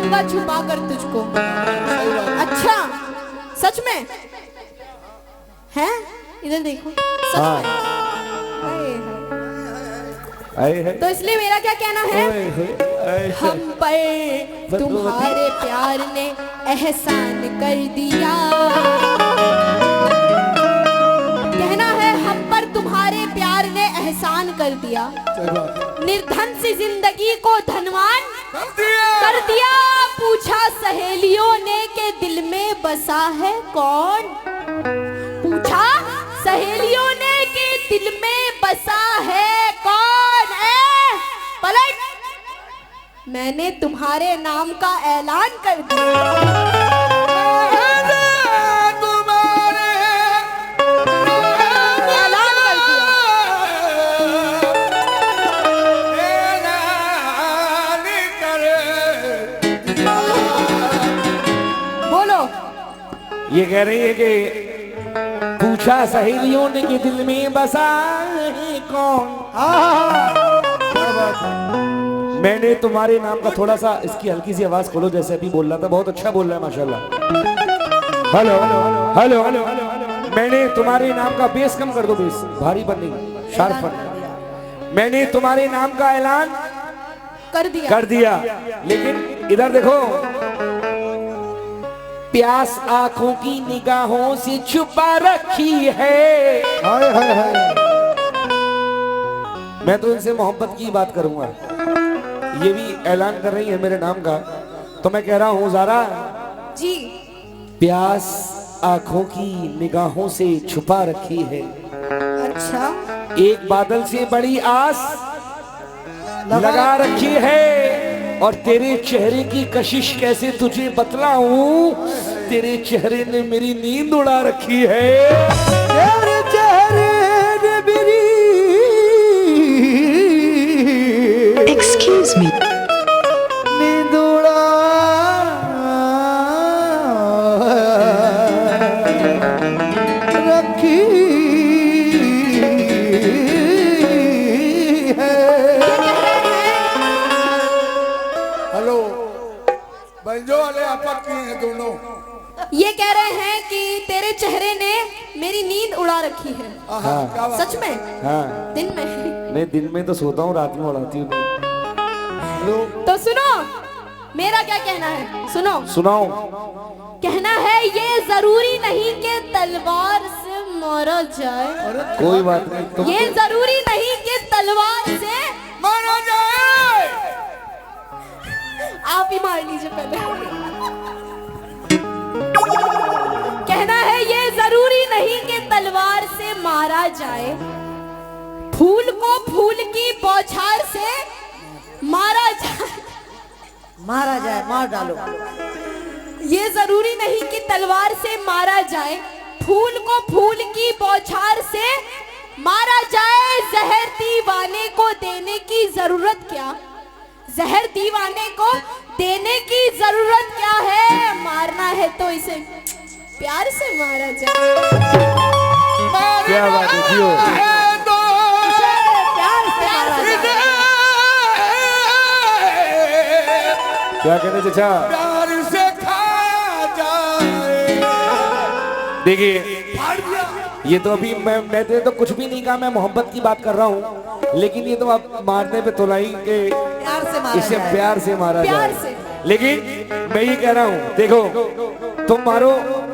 रखूंगा छुपा कर तुझको। अच्छा सच में है? इधर देखो सच में। तो इसलिए मेरा क्या कहना है, हम पर तुम्हारे प्यार ने एहसान कर दिया। कहना है हम पर तुम्हारे प्यार ने एहसान कर दिया, निर्धन सी जिंदगी को धनवान कर दिया। पूछा सहेलियों ने के दिल में बसा है कौन, पूछा सहेलियों ने के दिल में बसा है कौन है। पलट, मैंने तुम्हारे नाम का ऐलान कर दिया। ये कह रही है कि पूछा सहेलियों ने कि दिल में बसा है कौन। मैंने तुम्हारे नाम का थोड़ा सा इसकी हल्की सी आवाज खोलो, जैसे अभी बोल रहा था, बहुत अच्छा बोल रहा है माशाल्लाह। हेलो हेलो हेलो, मैंने तुम्हारे नाम का बेस कम कर दो, बेस भारी बन नहीं, शार्प बन। मैंने तुम्हारे नाम का ऐलान कर दिया। लेकिन इधर देखो, प्यास आंखों की निगाहों से छुपा रखी है। हाय हाय हाय। मैं तो इनसे मोहब्बत की बात करूंगा, ये भी ऐलान कर रही है मेरे नाम का, तो मैं कह रहा हूं ज़ारा जी, प्यास आंखों की निगाहों से छुपा रखी है। अच्छा, एक बादल से बड़ी आस लगा रखी है, और तेरे चेहरे की कशिश कैसे तुझे बतलाऊं, तेरे चेहरे ने मेरी नींद उड़ा रखी है। तेरे चेहरे ने मेरी एक्सक्यूज मी नींद उड़ा रखी है। हेलो, बंजो वाले आपक की हैं दोनों। ये कह रहे हैं कि तेरे चेहरे ने मेरी नींद उड़ा रखी है। हाँ। सच में? हाँ। दिन में? नहीं, दिन में तो सोता हूँ, रात में उड़ाती हूँ। तो सुनो मेरा क्या कहना है, सुनो। सुनाओ। कहना है ये जरूरी नहीं कि तलवार से मारा जाए, कोई बात नहीं, तुम ये जरूरी नहीं कि तलवार से मारा जाए। आप ही मार लीजिए पहले। कहना है ये जरूरी नहीं कि तलवार से मारा जाए, फूल को फूल की बौछार से मारा जाए, मार डालो। ये जरूरी नहीं कि तलवार से मारा जाए, फूल को फूल की बौछार से मारा जाए। जहर दीवाने को देने की जरूरत क्या, जहर दीवाने को देने की जरूरत क्या है, मारना है तो इसे प्यार से मारा जाए। क्या बात है जियो, प्यार से मारा जाए। क्या कहते चाचा? प्यार से खाया जाए। देखिए, ये तो अभी मैंने तो कुछ भी नहीं कहा, मैं मोहब्बत की बात कर रहा हूँ, लेकिन ये तो आप मारने पे तोलाई के इसे प्यार से मारा प्यार जाए। से। लेकिन मैं ये कह रहा हूँ, देखो तुम मारो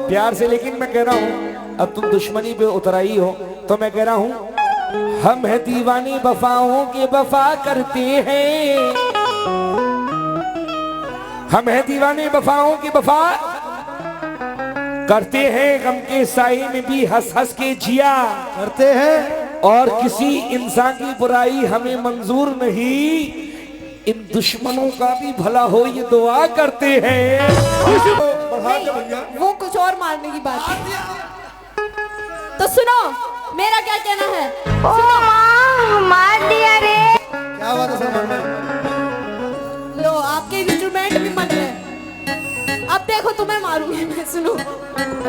प्यार से, लेकिन मैं कह रहा हूँ अब तुम दुश्मनी पे उतराई हो, तो मैं कह रहा हूँ हम है दीवानी वफाओं के वफा करते हैं, हम है दीवाने वफाओं की वफा करते हैं, गम के साए में भी हंस हंस के जिया करते हैं, और किसी इंसान की बुराई हमें मंजूर नहीं, इन दुश्मनों का भी भला हो ये दुआ करते हैं। वो कुछ और मारने की बात है। तो सुनो मेरा क्या कहना है, सुनो। मार दिया रे। क्या बात है सर? लो आपके इंस्ट्रूमेंट भी मन रहे, अब देखो तुम्हें मारूंगी मैं, सुनो।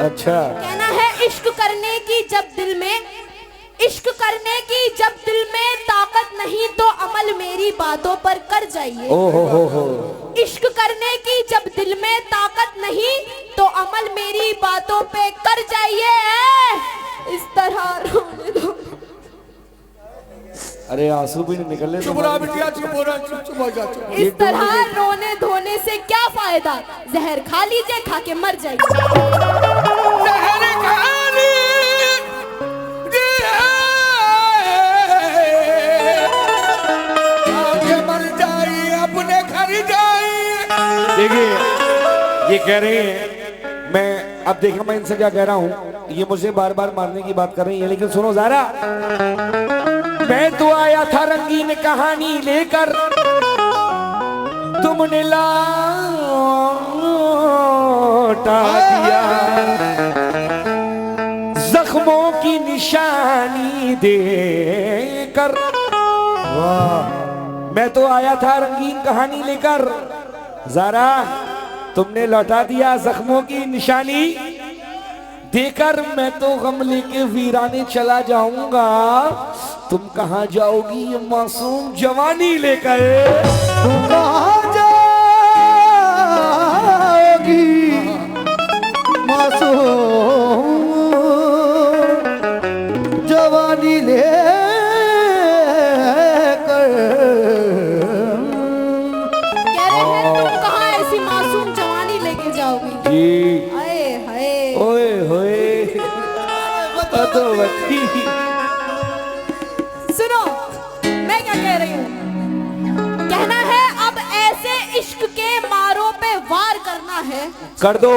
अच्छा, कहना है इश्क करने की जब दिल में, इश्क करने की जब दिल में ताकत नहीं तो अमल मेरी बातों पर कर जाइए। ओ हो, इश्क करने की जब दिल में ताकत नहीं तो अमल मेरी बातों पे कर जाइए। इस तरह रोने दो। अरे आंसू भी नहीं निकले। चुप रहा बिटिया, चुप हो रहा, चुप हो जा, चुप। इस तरह रोने धोने से क्या फायदा, जहर खा लीजिए, खा के मर जाइए। जहर खा लीजिए, खा के मर जाइए, अपने घर जाइए। देखिए ये कह रहे हैं, मैं अब देखा मैं इनसे क्या कह रहा हूँ, ये मुझे बार बार मारने की बात कर रही है, लेकिन सुनो ज़रा, मैं तो आया था रंगीन कहानी लेकर, तुमने लौटा दिया जख्मों की निशानी देकर। वाह, मैं तो आया था रंगीन कहानी लेकर, ज़रा तुमने लौटा दिया जख्मों की निशानी देकर। मैं तो गम लेके वीराने चला जाऊंगा, तुम कहाँ जाओगी ये मासूम जवानी लेकर। तुम कहाँ जाओगी मासूम जवानी लेकर। कह रहे हैं तुम कहाँ ऐसी मासूम जवानी लेके जाओगी। जी हाय हाय, ओए होए पतोवती। सुनो मैं क्या कह रही हूँ, कहना है अब ऐसे इश्क के मारों पे वार करना है, कर दो।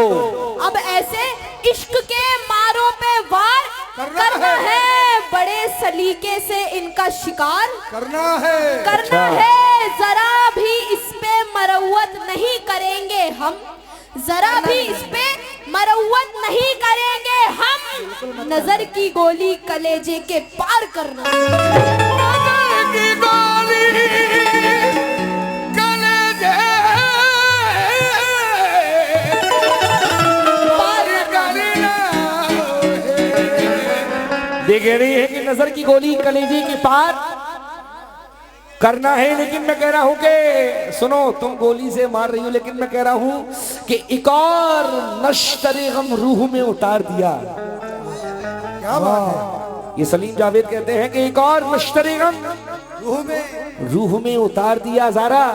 अब ऐसे इश्क के मारों पे वार करना है, बड़े सलीके से इनका शिकार करना है, है। जरा भी इस पे मरवत नहीं करेंगे हम, जरा भी इस पे मरवत नहीं करेंगे हम। नजर की गोली कलेजे के पार करना, नजर की गोली कलेजे पार करना है। देख रही है कि नजर की गोली कलेजे के पार करना है, लेकिन मैं कह रहा हूं कि सुनो, तुम गोली से मार रही हो, लेकिन मैं कह रहा हूं कि एक और नश्तरे गम रूह में उतार दिया। क्या बात है? ये सलीम जावेद कहते हैं कि एक और नश्तरे गम रूह में उतार दिया। ज़रा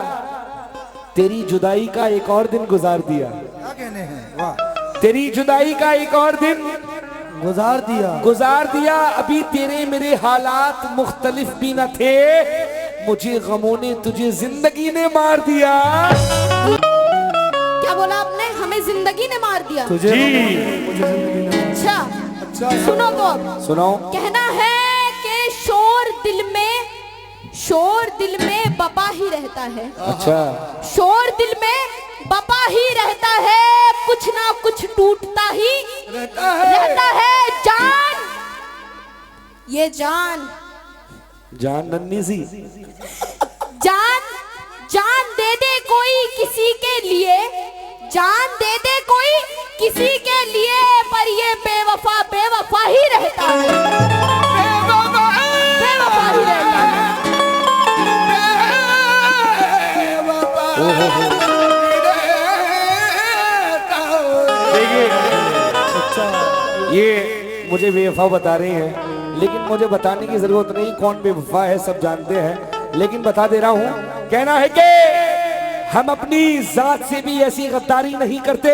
तेरी जुदाई का एक और दिन गुजार दिया। क्या कहने हैं? वाह, तेरी जुदाई का एक और दिन गुजार दिया। अभी तेरे मेरे हालात मुख्तलिफ भी न थे, मुझे गमों ने तुझे जिंदगी ने मार दिया। क्या बोला आपने, हमें जिंदगी ने मार दिया। जी अच्छा सुनो तो अब सुनो। कहना है कि शोर दिल में बपा ही रहता है। अच्छा, शोर दिल में बपा ही रहता है, कुछ ना कुछ टूटता ही रहता है। जान, ये जान नन्ही सी जान दे दे कोई किसी के लिए, जान दे दे कोई किसी के लिए, पर ये बेवफा ही रहता है, बेवफा ही रहता है। देखिए, ये मुझे बेवफा बता रहे हैं, लेकिन मुझे बताने की जरूरत नहीं, कौन बेवफा है सब जानते हैं, लेकिन बता दे रहा हूं। कहना है कि हम अपनी जात से भी ऐसी गद्दारी नहीं करते,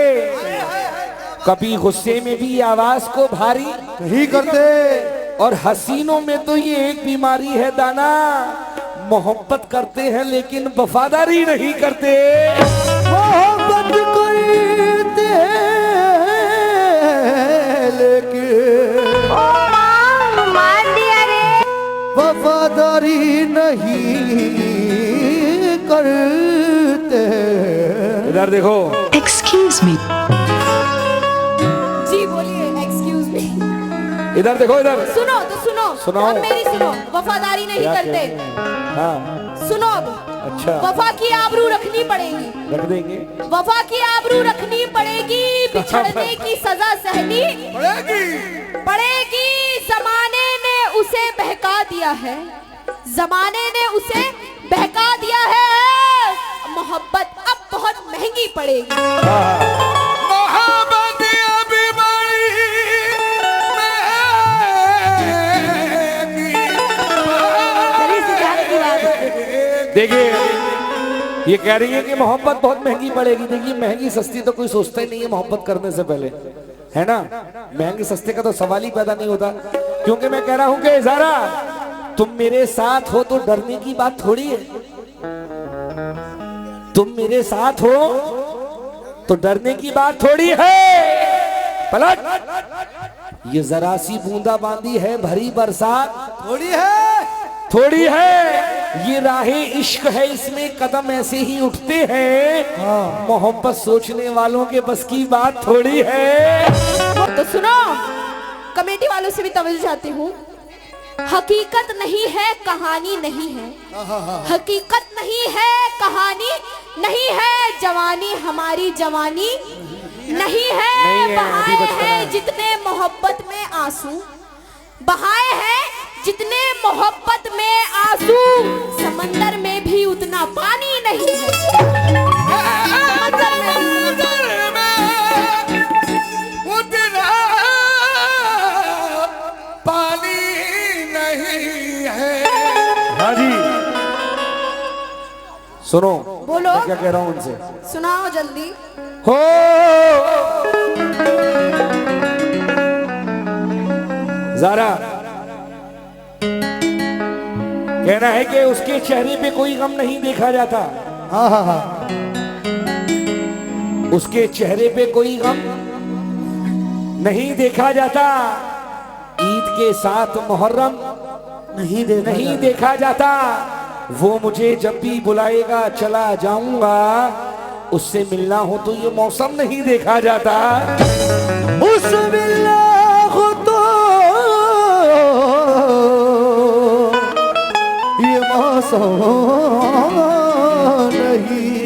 कभी गुस्से में भी आवाज को भारी नहीं करते, और हसीनों में तो ये एक बीमारी है दाना, मोहब्बत करते हैं लेकिन वफादारी नहीं करते। मोहब्बत करते हैं लेकिन मार दिया रे। वफादारी नहीं करते। इधर देखो। Excuse me. जी बोलिए, एक्सक्यूज मी। इधर देखो, इधर सुनो तो सुनो, अब मेरी सुनो। वफादारी नहीं क्या करते, कहते हैं? हाँ, सुनो अब। अच्छा, वफा की आबरू रखनी पड़ेगी, रख देंगे। वफा की आबरू रखनी पड़ेगी, बिछड़ने की सजा सहनी पड़ेगी। जमाने ने उसे बहका दिया है, जमाने ने उसे बहका दिया है। मोहब्बत अब बहुत पड़ेगी। मोहब्बत अभी बड़ी देखिए ये कह रही है कि मोहब्बत बहुत महंगी पड़ेगी। देखिए महंगी सस्ती तो कोई सोचता ही नहीं है मोहब्बत करने से पहले, है ना। महंगे सस्ते का तो सवाल ही पैदा नहीं होता। क्योंकि मैं कह रहा हूं कि ज़ारा तुम मेरे साथ हो तो डरने की बात थोड़ी है। तुम मेरे साथ हो तो डरने की बात थोड़ी है। पलट ये जरा सी बूंदा बांदी है भरी बरसात थोड़ी है। ये राहे इश्क है इसमें कदम ऐसे ही उठते हैं। मोहब्बत सोचने वालों के बस की बात थोड़ी है। तो सुनो, कमेटी वालों से भी तवज्जो चाहती हूँ। हकीकत नहीं है कहानी नहीं है, हकीकत नहीं है कहानी नहीं है, जवानी हमारी जवानी नहीं है। बहाए हैं जितने मोहब्बत में आंसू, बहाए हैं जितने मोहब्बत में आंसू, समंदर में भी उतना पानी नहीं है। समंदर में उतना पानी नहीं है। हाँ जी सुनो, बोलो। मैं क्या कह रहा हूं उनसे, सुनाओ जल्दी। हो ज़ारा कहना है कि उसके चेहरे पे कोई गम नहीं देखा जाता। हाँ हाँ हाँ उसके चेहरे पे कोई गम नहीं देखा जाता। ईद के साथ मुहर्रम नहीं देखा जाता। वो मुझे जब भी बुलाएगा चला जाऊंगा, उससे मिलना हो तो ये मौसम नहीं देखा जाता। उससे मिलना हो तो ये मौसम नहीं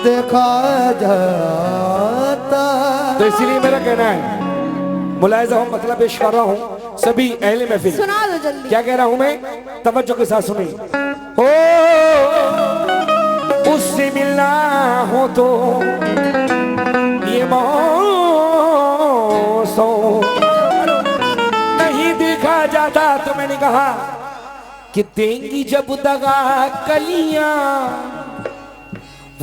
देखा जाता। तो इसीलिए मेरा कहना है, मुलाहिजा हूं, मतलब पेश कर रहा हूं सभी अहले महफिल। सुना दो जल्दी। क्या कह रहा हूं मैं, तवज्जो के साथ सुनिए। ओ उससे मिलना हो तो ये मौसम नहीं देखा जाता। तो मैंने कहा कि देंगी जब दगा कलियां,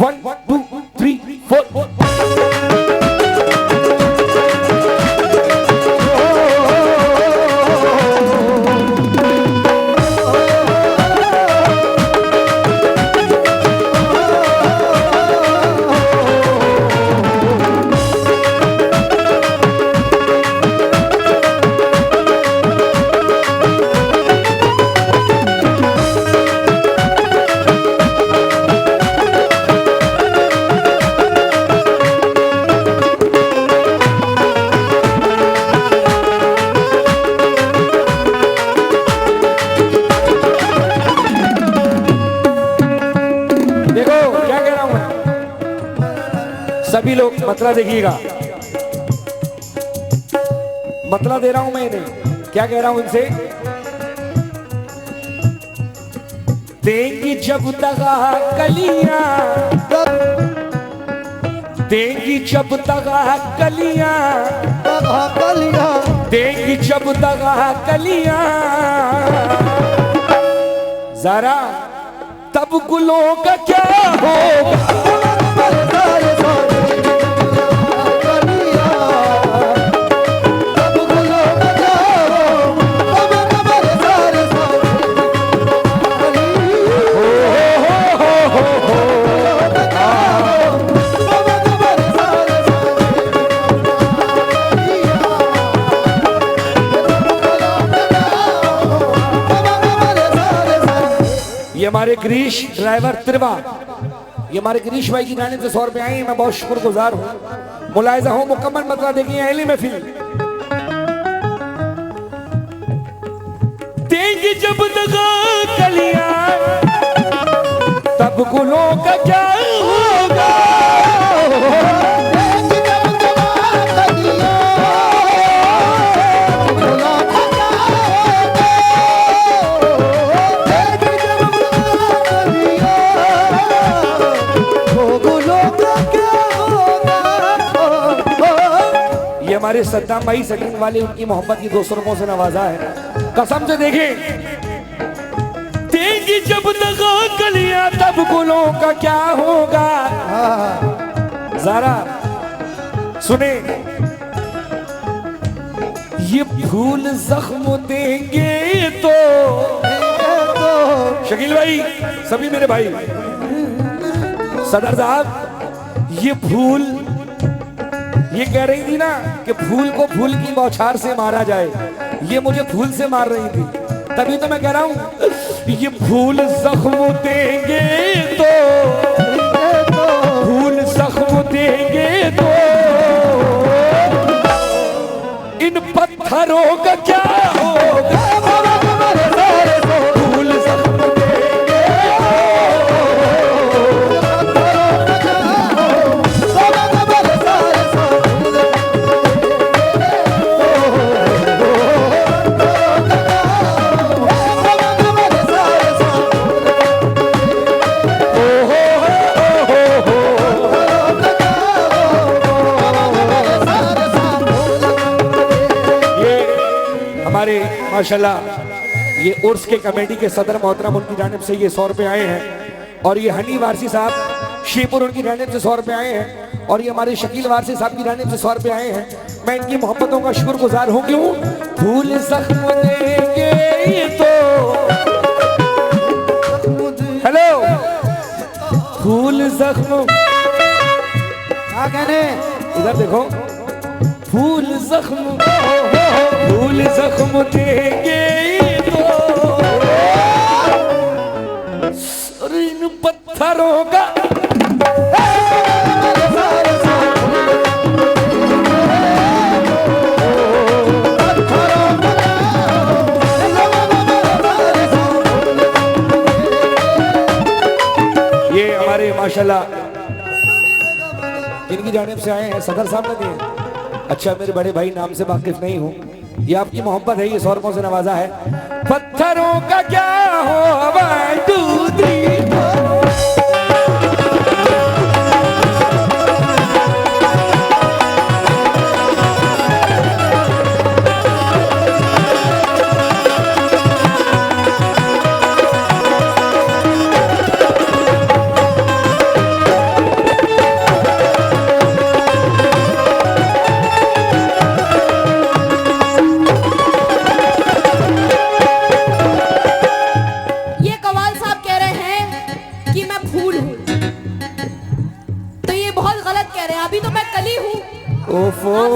1 2 3 4 सभी लोग मतला देखिएगा, मतला दे रहा हूं मैं इन्हें। क्या कह रहा हूं इनसे, देंगी जब दगा कलियां, देंगी जब दगा कलियां, देंगी जब दगा कलियां, जरा तब गुलों का क्या होगा। ये हमारे गिरीश ड्राइवर त्रिवा, ये हमारे गिरीश भाई की जाने से 100 रुपए आए, मैं बहुत शुक्रगुजार हूँ। मुलाहिजा हो मुकम्मल मतला देखिए अहले महफिल। देंगे जब दगा कलियां तब गुलों का क्या होगा। हमारे सद्दाम भाई सेटिंग वाले उनकी मोहब्बत की 200 रुपयों से नवाजा है। कसम से देखें, तेगी जब दगा कलियां तब गुलों का क्या होगा। जरा सुने, ये फूल जख्म देंगे तो शकील भाई, सभी मेरे भाई, सदर साहब, ये फूल, ये कह रही थी ना कि फूल को फूल की बौछार से मारा जाए, ये मुझे फूल से मार रही थी, तभी तो मैं कह रहा हूं ये फूल जख्म देंगे तो, फूल जख्म देंगे तो इन पत्थरों का क्या होगा। फूल जख्म देंगे माशाल्लाह। ये उर्स के कमेटी के सदर मोहतरम, उनकी जानिब से ये 100 रुपये आए हैं। और ये हनी वारसी साहब शेपुर, उनकी जानिब से 100 रुपये आए हैं। और ये हमारे शकील वारसी साहब की जानिब से 100 रुपये आए हैं। मैं इनकी मोहब्बतों का शुक्रगुजार हूँ। क्यों? फूल जख्म देंगे ये तो, हेलो, फूल जख्म, क्या कहने, इधर देखो, फूल जख्म, फूल जख्म देंगे तो और इन पत्थरों का ये हमारे माशाल्लाह इनकी जानिब से आए हैं, सदर साहब ने दिए। अच्छा, मेरे बड़े भाई नाम से वाकिफ नहीं हूँ, ये आपकी मोहब्बत है, ये 100 रुपयों से नवाजा है। पत्थरों का क्या हो, 1 2 3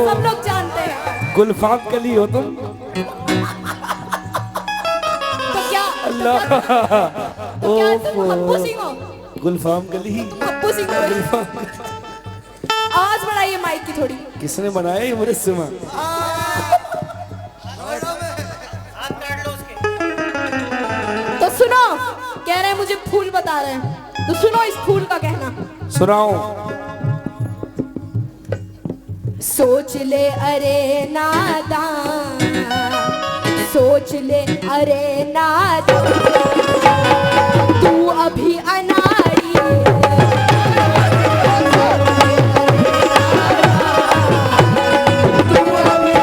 सब लोग जानते हैं। गुलफाम कली हो तुम। तो क्या अल्लाह, तो क्या तुम हप्पू सिंह हो? गुलफाम कली, हप्पू सिंह हो। आवाज बढ़ाइए माइक की थोड़ी। किसने बनाया ये मुरस्सिमा? तो सुनो, कह रहे हैं मुझे फूल बता रहे हैं, तो सुनो इस फूल का कहना। सुनाओ। सोच ले अरे नादान, सोच ले अरे नादान, तू अभी अनाड़ी, तू अभी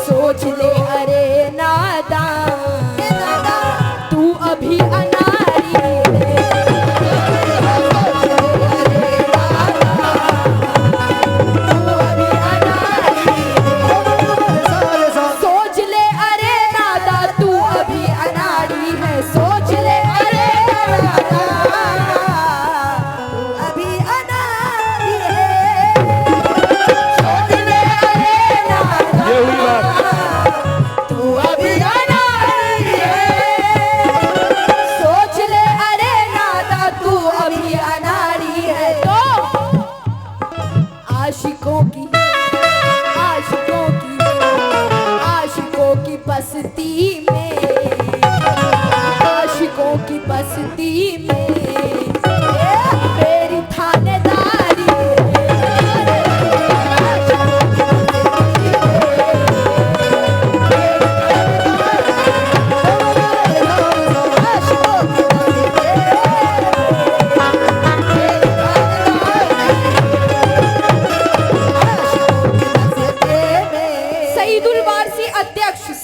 सोच ले अरे नादान, तू अभी अनाड़ी।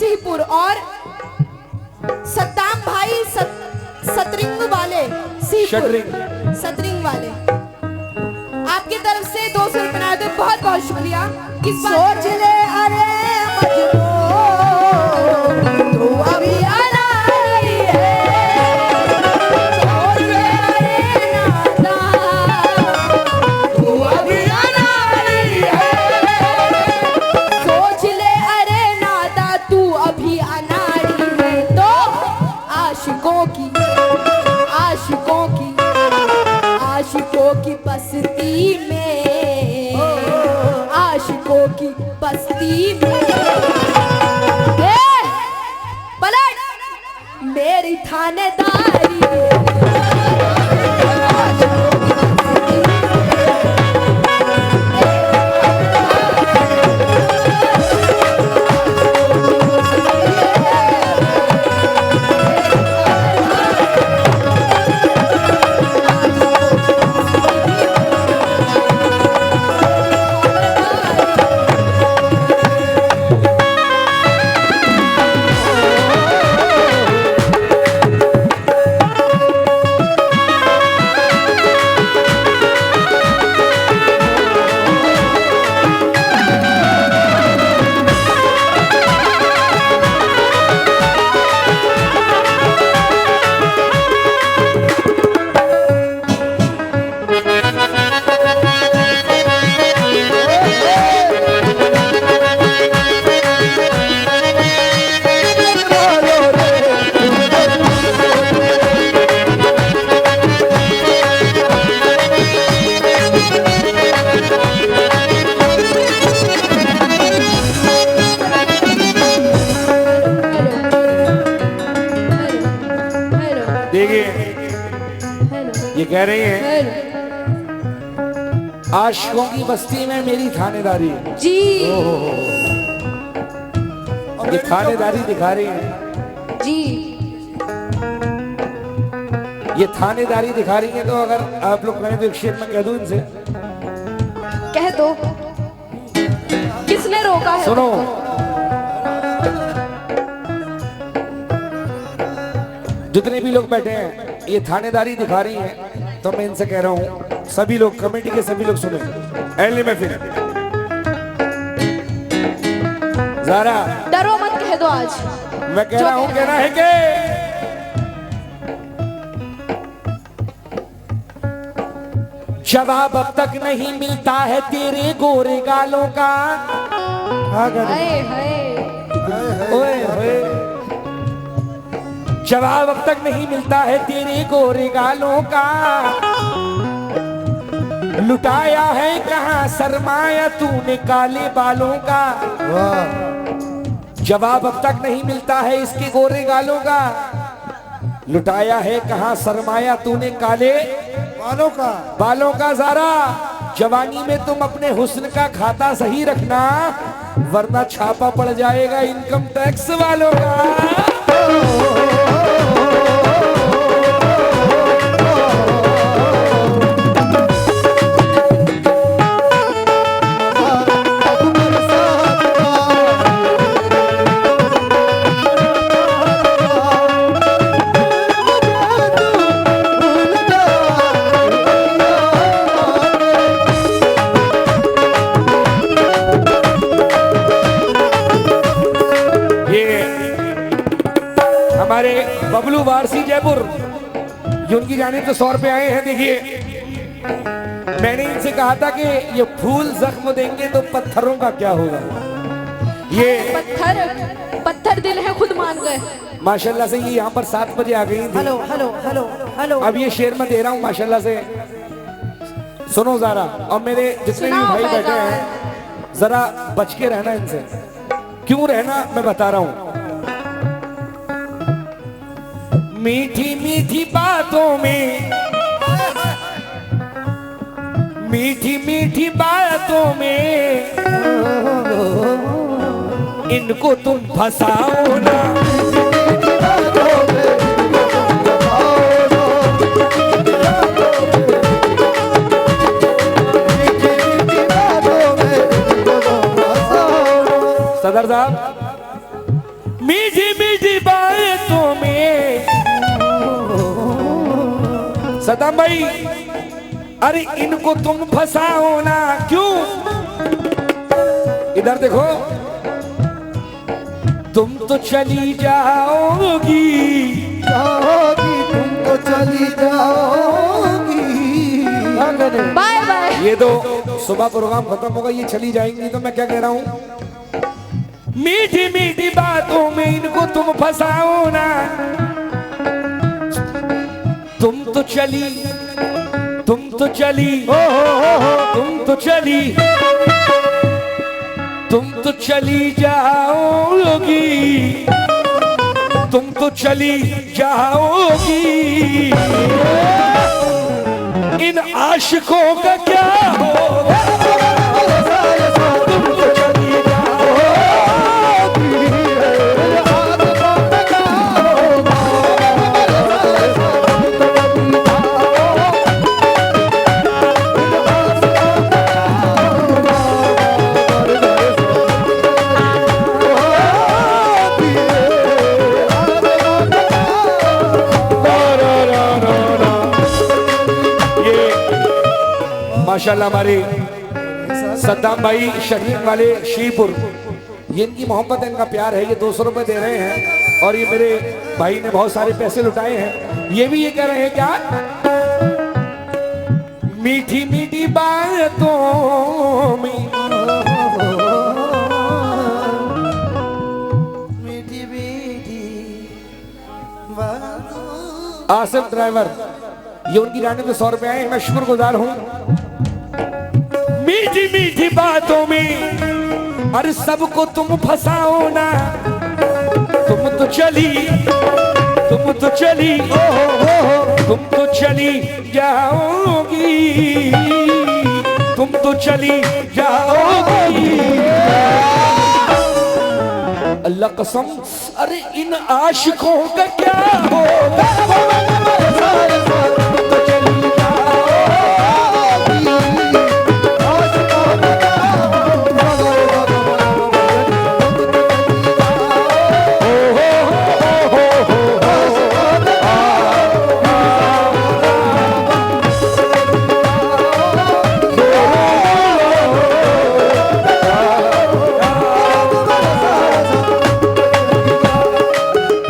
सीपुर और सद्दाम भाई सतरिंग वाले सीपुर सतरिंग वाले आपकी तरफ से 200 रुपये दे, बहुत बहुत शुक्रिया। किस सोच ले अरे मजनू तू अभी अनाड़ी है, सोच ले अरे नादा तू अभी अनाड़ी है, सोच ले अरे नादा तू अभी अनाड़ी है। तो आशिकों की बस्ती में, आशिकों की बस्ती में पलट मेरी थानेदारी ये कह रही है आशिकों की बस्ती में मेरी थानेदारी है। जी ये थानेदारी दिखा रही है जी, ये थानेदारी दिखा रही है। तो अगर आप लोग कहें तो एक शेर में कह दूं इनसे, कह दो किसने रोका है? सुनो जितने भी लोग बैठे हैं ये थानेदारी दिखा रही हैं, तो मैं इनसे कह रहा हूं सभी लोग कमेटी के सभी लोग सुने एली में फिर ज़ारा डरो मत, कह दो आज मैं कह रहा हूं, कहना है कि जवाब अब तक नहीं मिलता है तेरे गोरे गालों का। हाय हाय ओए ओए जवाब अब तक नहीं मिलता है तेरे गोरे गालों का, लुटाया है कहां सरमाया तूने काले बालों का। जवाब अब तक नहीं मिलता है इसके गोरे गालों का, लुटाया है कहां सरमाया तूने काले बालों का। ज़ारा जवानी में तुम अपने हुस्न का खाता सही रखना, वरना छापा पड़ जाएगा इनकम टैक्स वालों का। हमारे बबलू वारसी जयपुर, ये उनकी जानिब से 100 रुपए आए हैं। देखिए मैंने इनसे कहा था कि ये फूल जख्म देंगे तो पत्थरों का क्या होगा। ये पत्थर दिल है, खुद मान गए माशाल्लाह से। ये यहाँ पर 7 बजे आ गई थी। Hello hello hello hello. अब ये शेर में दे रहा हूँ माशाल्लाह से, सुनो ज़रा। और मेरे जितने भी भाई बैठे हैं जरा बच के रहना इनसे। क्यों रहना मैं बता रहा हूँ। मीठी मीठी बातों में, मीठी मीठी बातों में इनको तुम फंसाओ ना। सदर साहब मीठी मीठी बातों में। सदाम भाई, अरे इनको तुम फंसाओ ना, क्यों? इधर देखो, तुम तो चली जाओगी, तुम तो चली जाओगी। Bye bye. ये तो सुबह प्रोग्राम खत्म होगा, ये चली जाएंगी, तो मैं क्या कह रहा हूं, मीठी मीठी बातों में इनको तुम फंसाओ ना। तुम तो चली, तुम तो चली, तुम तो चली, तुम तो चली जाओगी, तुम तो चली जाओगी। इन आशिकों का क्या होगा? तुम तो चली माशाल्लाह हमारे सद्दाम भाई शरीर वाले श्रीपुर, ये इनकी मोहब्बत है, इनका प्यार है। ये 200 रुपए दे रहे हैं और ये मेरे भाई ने बहुत सारे पैसे लुटाए हैं। ये भी ये कह रहे हैं क्या, मीठी मीठी बातों में, मीठी मीठी आसिफ ड्राइवर, ये उनकी जाने में 100 रुपए आए, मैं शुक्रगुजार हूँ। मीठी मीठी बातों में अरे सबको तुम फंसाओ ना। तुम तो चली, तुम तो चली, तुम तो चली जाओगी, तुम तो चली जाओगी। अल्लाह कसम, अरे इन आशिकों का क्या होगा?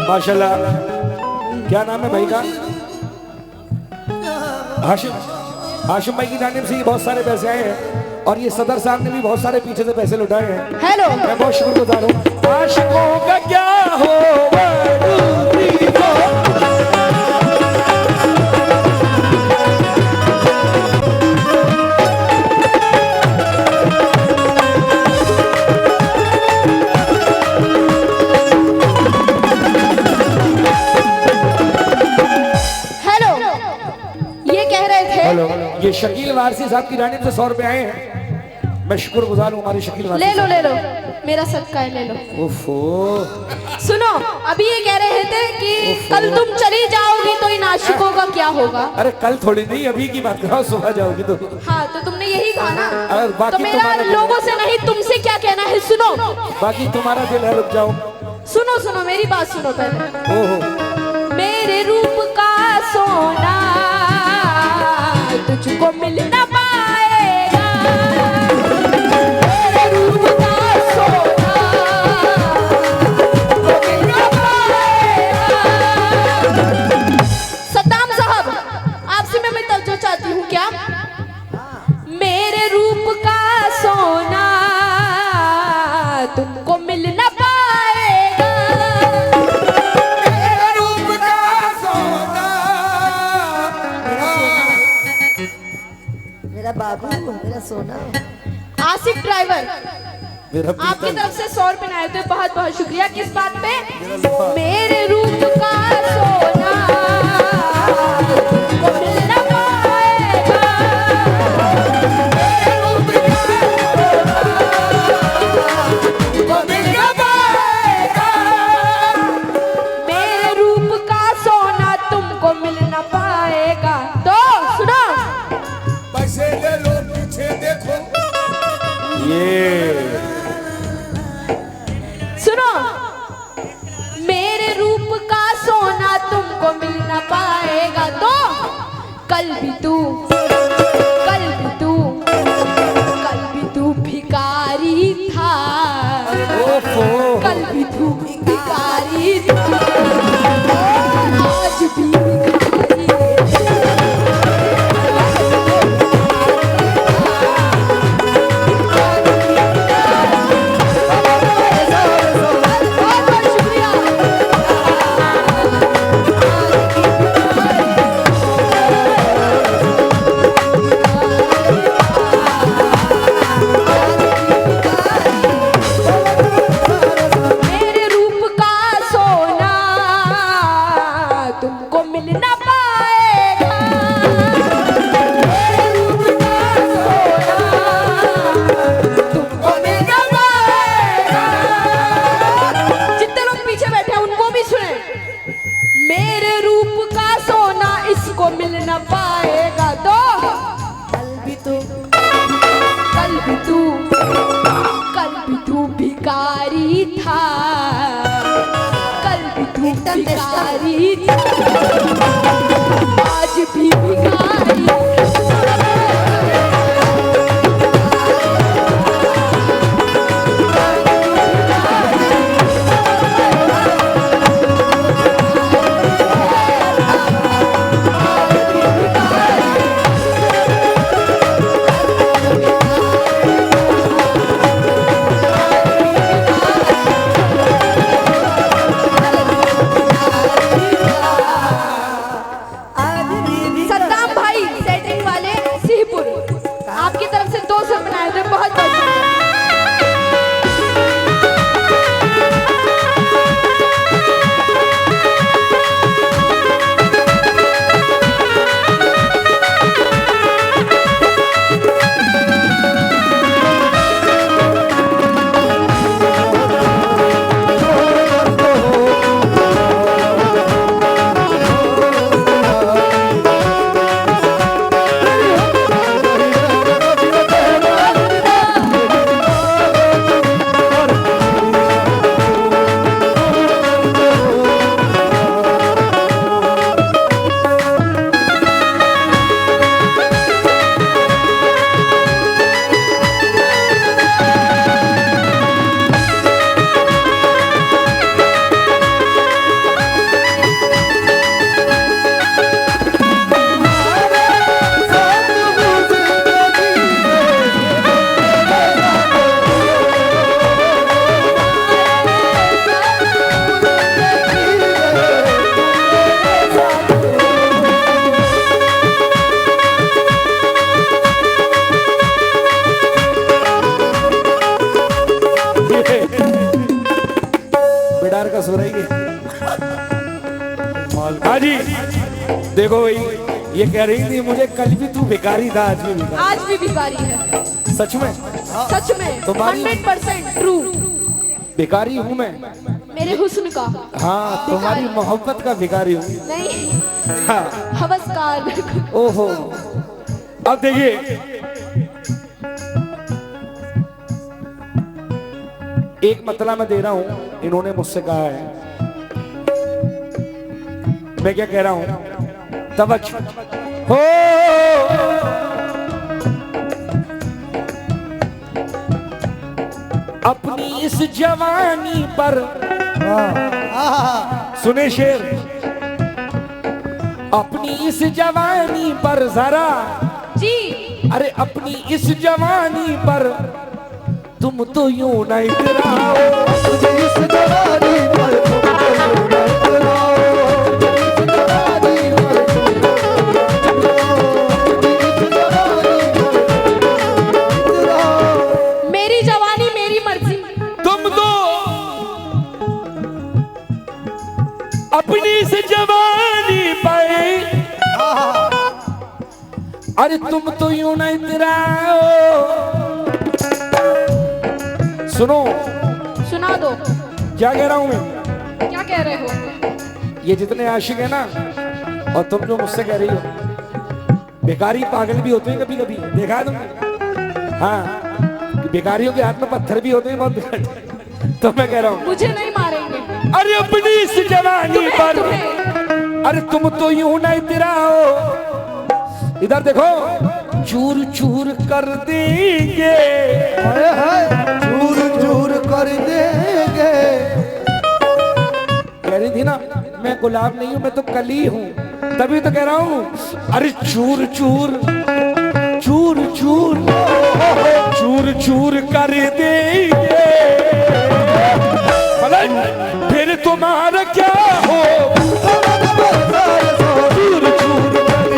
माशाल्लाह, क्या नाम है भाई का? हाशिम। हाशिम भाई की जानिब से बहुत सारे पैसे आए हैं और ये सदर साहब ने भी बहुत सारे पीछे से पैसे लुटाए हैं। हेलो, मैं बहुत शुक्रगुजार हूँ। आशिकों का क्या होगा? ये शकील वारसी साहब की जानिब से 100 रुपए आए हैं, मैं शुक्रगुजार हूँ हमारे शकील वारसी। ले लो, मेरा सदका है, ले लो। ओफो, सुनो, अभी ये कह रहे थे कि कल तुम चली जाओगी तो इन आशिकों का क्या होगा? अरे कल थोड़ी नहीं, अभी की बात करो, सुबह जाओगी तो। हाँ, तो तुमने यही कहा ना। बाकी तो मेरा लोगों से नहीं, तुमसे क्या कहना है, सुनो। बाकी तुम्हारा दिल है, रुक जाओ। सुनो, मेरी बात सुनो पहले। ओहो, मेरे रूप का सोना तुझको मिल ना पाएगा, मेरे रूप का सोना तुझको मिल ना पाएगा। सद्दाम साहब, आपसे मैं तवज्जो चाहती हूँ क्या? मेरे रूप का सोना तुमको मिल ना पाएगा, मेरे रूप का सोना। मेरा बाबू, मेरा सोना। आसिफ ड्राइवर, मेरा आपकी तरफ से 100 रुपए आए थे, बहुत बहुत शुक्रिया। किस बात पे? मेरे रूप का सोना तुमको मिल ना पाएगा, मेरे रूप का सोना तुमको मिल ना पाएगा। तो सुनो, पैसे ले लो, पीछे देखो। ये सुनो, ओफो कल भी तू भिखारी था, आज भी भिखारी बहुत बहुत शुक्रिया। मेरे रूप का सोना तुमको मिल ना पाएगा, मेरे रूप का सोना तुमको मिल ना पाएगा। जितने लोग पीछे बैठे हैं उनको भी सुने। मेरे रूप का सोना इसको मिल ना पाएगा, तो कल भी तू भिखारी था, कल भी तू भिखारी था, आज भी भिखारी। सद्दाम भाई सेटिंग वाले सिंहपुर, आपकी तरफ से 200 बनाए थे, बहुत बहुत बिडार का सो रही है। हाँ जी देखो भाई, ये कह रही थी मुझे कल भी तू भिखारी था, आज भी भिखारी है। सच में सच में तुम्हारी- 100% ट्रू। भिखारी हूँ मैं, मेरे हुस्न का हाँ तुम्हारी मोहब्बत का भिखारी हूँ। नहीं, हाँ हवसकार। ओहो अब देखिए, एक मतला मैं दे रहा हूं, इन्होंने मुझसे कहा है, मैं क्या कह रहा हूं, तवज्जो हो। अपनी इस जवानी पर सुने शेर, अपनी इस जवानी पर जरा जी, अरे अपनी इस जवानी पर तुम तो यूं न इतराओ, इस जवानी पर तुम तो यूं न इतराओ, इस जवानी पर तुम तो यूं न इतराओ। मेरी जवानी मेरी मर्जी, तुम तो अपनी इस जवानी पर अरे तुम तो यूं न इतराओ। सुनो, सुना दो। क्या कह रहा हूं मैं, क्या कह रहे हो? ये जितने आशिक है ना, और तुम जो मुझसे कह रही हो, बेकारी पागल भी होते हैं कभी कभी, देखा है तुमने? हाँ, बेकारियों के हाथ में पत्थर भी होते हैं बहुत। तो मैं कह रहा हूँ मुझे नहीं मारेंगे। अरे अपनी इस जवानी पर अरे तुम तो यूं न इतराओ। इधर देखो, चूर चूर कर देंगे, चूर चूर कर दे देंगे। कह रही थी ना मैं गुलाब नहीं हूं, मैं तो कली हूं, तभी तो कह रहा हूं। अरे चूर चूर चूर चूर चूर चूर कर देंगे, फिर तुम्हारा क्या हो। चूर चूर कर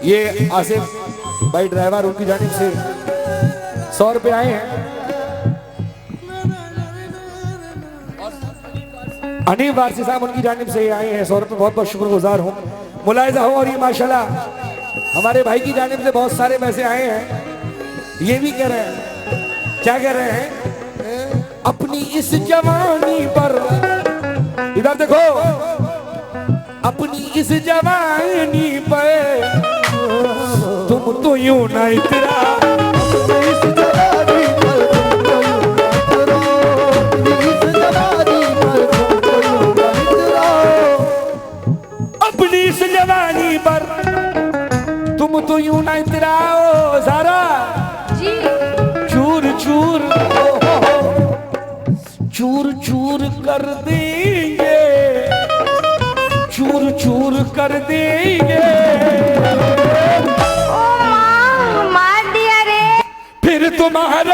ये आसिफ भाई ड्राइवर, उनकी जानिब से 100 रुपए आए हैं। अनिल वारसी साहब उनकी जानिब से आए हैं 100 रुपए, बहुत बहुत शुक्रगुजार हूँ। मुलायजा हो। और ये माशाल्लाह हमारे भाई की जानिब से बहुत सारे पैसे आए हैं। ये भी कह रहे हैं, क्या कह रहे हैं, अपनी इस जवानी पर, इधर देखो, अपनी इस जवानी पर तुम तो यूं ना इतरा, इस जवानी पर तुमको यूं ना इतराओ, इस जवानी पर तुमको यूं ना इतराओ। अपनी इस जवानी पर तुम तो यूं ना इतराओ। ज़ारा जी चूर चूर चूर चूर कर देंगे, चूर चूर कर देंगे, ओ माँ मार दिया रे। फिर तुम्हारा